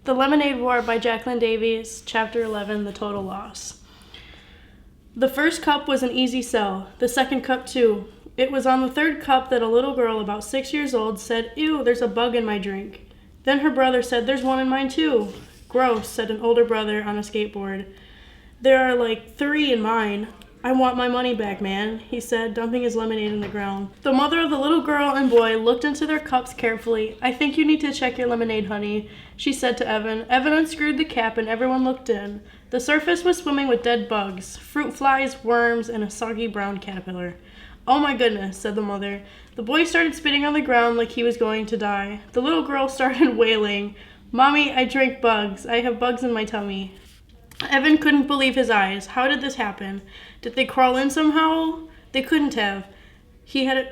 The Lemonade War by Jacqueline Davies, Chapter 11, The Total Loss. The first cup was an easy sell, the second cup too. It was on the third cup that a little girl about 6 years old said, "Ew, there's a bug in my drink." Then her brother said, "There's one in mine too." "Gross," said an older brother on a skateboard. "There are like 3 in mine." "I want my money back, man," he said, dumping his lemonade in the ground. The mother of the little girl and boy looked into their cups carefully. "I think you need to check your lemonade, honey," she said to Evan. Evan unscrewed the cap and everyone looked in. The surface was swimming with dead bugs, fruit flies, worms, and a soggy brown caterpillar. "Oh my goodness," said the mother. The boy started spitting on the ground like he was going to die. The little girl started wailing, "Mommy, I drink bugs. I have bugs in my tummy." Evan couldn't believe his eyes. How did this happen? Did they crawl in somehow? They couldn't have. He had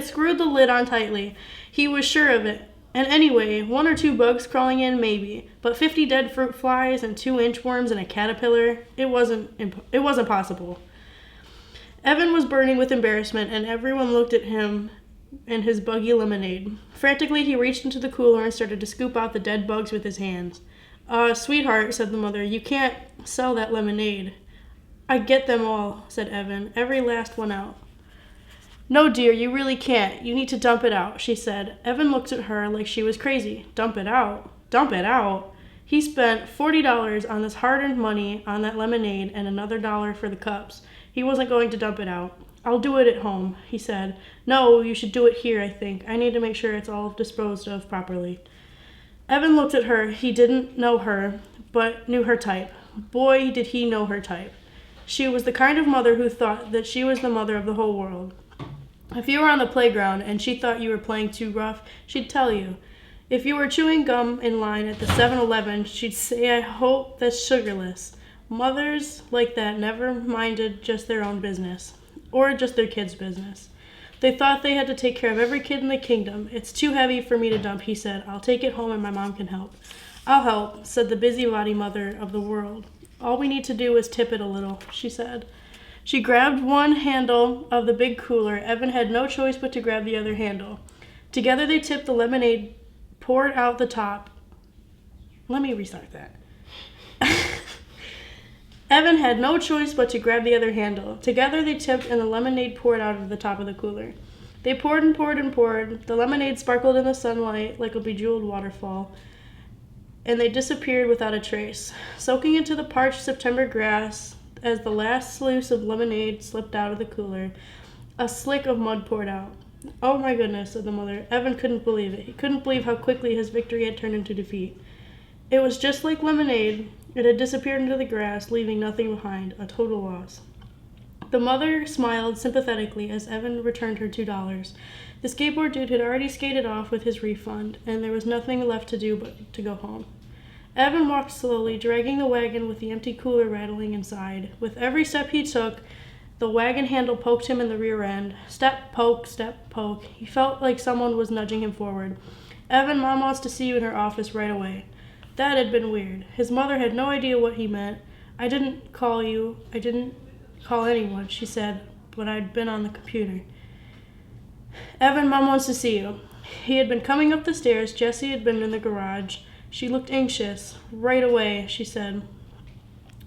screwed the lid on tightly. He was sure of it. And anyway, 1 or 2 bugs crawling in, maybe. But 50 dead fruit flies and 2 inchworms and a caterpillar, it wasn't possible. Evan was burning with embarrassment, and everyone looked at him and his buggy lemonade. Frantically, he reached into the cooler and started to scoop out the dead bugs with his hands. Sweetheart," said the mother, "you can't sell that lemonade." "I get them all," said Evan, "every last one out." "No, dear, you really can't. You need to dump it out," she said. Evan looked at her like she was crazy. Dump it out? Dump it out? He spent $40 on this hard-earned money on that lemonade and another $1 for the cups. He wasn't going to dump it out. "I'll do it at home," he said. "No, you should do it here, I think. I need to make sure it's all disposed of properly." Evan looked at her. He didn't know her, but knew her type. Boy, did he know her type. She was the kind of mother who thought that she was the mother of the whole world. If you were on the playground and she thought you were playing too rough, she'd tell you. If you were chewing gum in line at the 7-Eleven, she'd say, "I hope that's sugarless." Mothers like that never minded just their own business, or just their kids' business. They thought they had to take care of every kid in the kingdom. "It's too heavy for me to dump," he said. "I'll take it home and my mom can help." "I'll help," said the busybody mother of the world. "All we need to do is tip it a little," she said. She grabbed one handle of the big cooler. Evan had no choice but to grab the other handle. Together they tipped the lemonade, poured out the top. Let me restart that. Evan had no choice but to grab the other handle. Together they tipped and the lemonade poured out of the top of the cooler. They poured and poured and poured. The lemonade sparkled in the sunlight like a bejeweled waterfall, and they disappeared without a trace, soaking into the parched September grass as the last sluice of lemonade slipped out of the cooler. A slick of mud poured out. "Oh my goodness," said the mother. Evan couldn't believe it. He couldn't believe how quickly his victory had turned into defeat. It was just like lemonade. It had disappeared into the grass, leaving nothing behind, a total loss. The mother smiled sympathetically as Evan returned her $2. The skateboard dude had already skated off with his refund, and there was nothing left to do but to go home. Evan walked slowly, dragging the wagon with the empty cooler rattling inside. With every step he took, the wagon handle poked him in the rear end. Step, poke, step, poke. He felt like someone was nudging him forward. "Evan, Mom wants to see you in her office right away." That had been weird. His mother had no idea what he meant. "I didn't call you. I didn't call anyone," she said, "but I'd been on the computer." "Evan, Mom wants to see you." He had been coming up the stairs. Jessie had been in the garage. She looked anxious. "Right away," she said.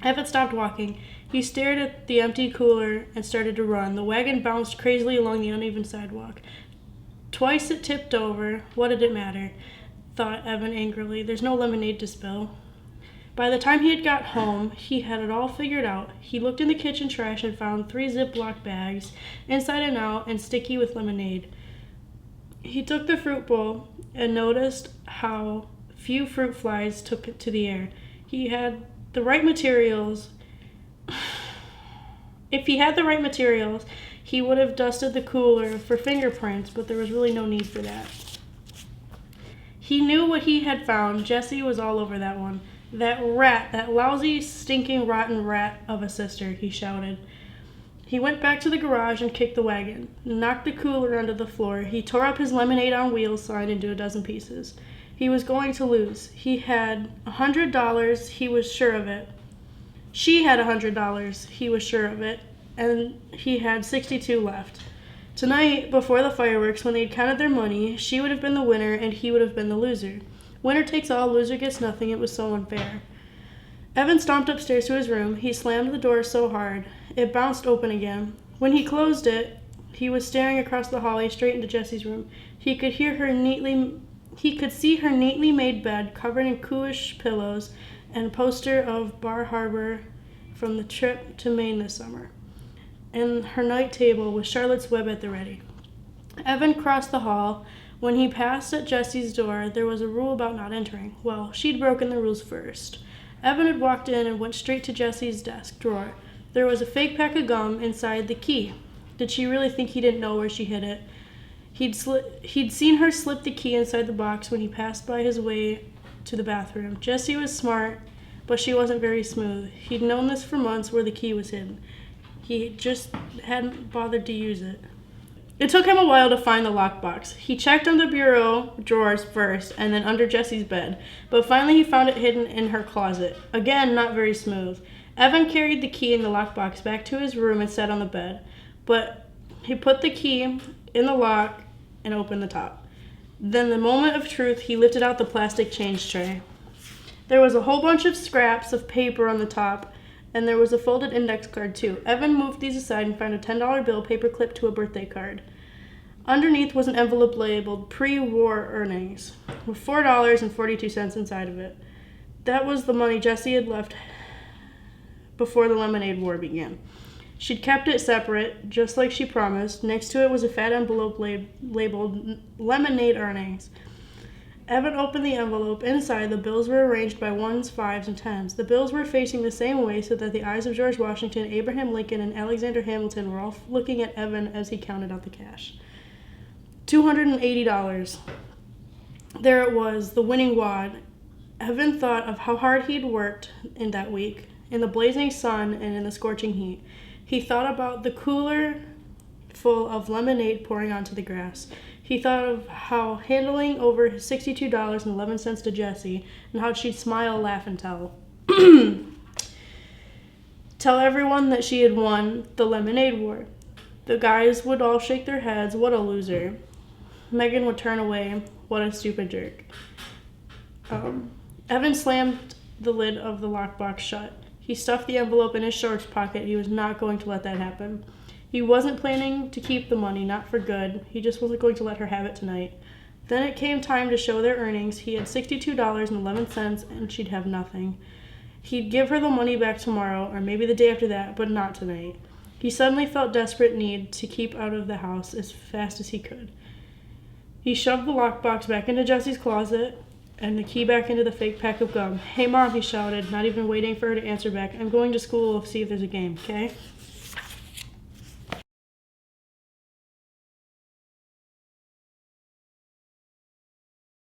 Evan stopped walking. He stared at the empty cooler and started to run. The wagon bounced crazily along the uneven sidewalk. Twice it tipped over. What did it matter? Thought Evan angrily. There's no lemonade to spill. By the time he had got home, he had it all figured out. He looked in the kitchen trash and found 3 Ziploc bags, inside and out, and sticky with lemonade. He took the fruit bowl and noticed how few fruit flies took it to the air. He had the right materials. If he had the right materials, he would have dusted the cooler for fingerprints, but there was really no need for that. He knew what he had found. Jessie was all over that one. "That rat, that lousy, stinking, rotten rat of a sister," he shouted. He went back to the garage and kicked the wagon, knocked the cooler onto the floor. He tore up his lemonade on wheels sign into a dozen pieces. He was going to lose. He had $100, he was sure of it. She had $100, he was sure of it, and he had 62 left. Tonight, before the fireworks, when they'd counted their money, she would have been the winner and he would have been the loser. Winner takes all, loser gets nothing. It was so unfair. Evan stomped upstairs to his room. He slammed the door so hard, it bounced open again. When he closed it, he was staring across the hallway straight into Jessie's room. He could see her neatly made bed covered in coolish pillows and a poster of Bar Harbor from the trip to Maine this summer, and her night table with Charlotte's Web at the ready. Evan crossed the hall. When he passed at Jessie's door, there was a rule about not entering. Well, she'd broken the rules first. Evan had walked in and went straight to Jessie's desk drawer. There was a fake pack of gum inside the key. Did she really think he didn't know where she hid it? He'd seen her slip the key inside the box when he passed by his way to the bathroom. Jessie was smart, but she wasn't very smooth. He'd known this for months where the key was hidden. He just hadn't bothered to use it. It took him a while to find the lockbox. He checked on the bureau drawers first and then under Jessie's bed, but finally he found it hidden in her closet. Again, not very smooth. Evan carried the key in the lockbox back to his room and sat on the bed, but he put the key in the lock and opened the top. Then, the moment of truth, he lifted out the plastic change tray. There was a whole bunch of scraps of paper on the top, and there was a folded index card too. Evan moved these aside and found a $10 bill paper-clipped to a birthday card. Underneath was an envelope labeled pre-war earnings, with $4.42 inside of it. That was the money Jessie had left before the Lemonade War began. She'd kept it separate, just like she promised. Next to it was a fat envelope labeled Lemonade Earnings. Evan opened the envelope. Inside, the bills were arranged by ones, fives, and tens. The bills were facing the same way so that the eyes of George Washington, Abraham Lincoln, and Alexander Hamilton were all looking at Evan as he counted out the cash. $280. There it was, the winning wad. Evan thought of how hard he'd worked in that week, in the blazing sun and in the scorching heat. He thought about the cooler full of lemonade pouring onto the grass. He thought of how handing over his $62.11 to Jessie, and how she'd smile, laugh, and tell everyone that she had won the Lemonade War. The guys would all shake their heads. What a loser. Megan would turn away. What a stupid jerk. Evan slammed the lid of the lockbox shut. He stuffed the envelope in his shorts pocket. He was not going to let that happen. He wasn't planning to keep the money, not for good. He just wasn't going to let her have it tonight. Then it came time to show their earnings. He had $62.11, and she'd have nothing. He'd give her the money back tomorrow, or maybe the day after that, but not tonight. He suddenly felt desperate need to keep out of the house as fast as he could. He shoved the lockbox back into Jessie's closet and the key back into the fake pack of gum. "Hey, Mom," he shouted, not even waiting for her to answer back. "I'm going to school to see if there's a game, okay?"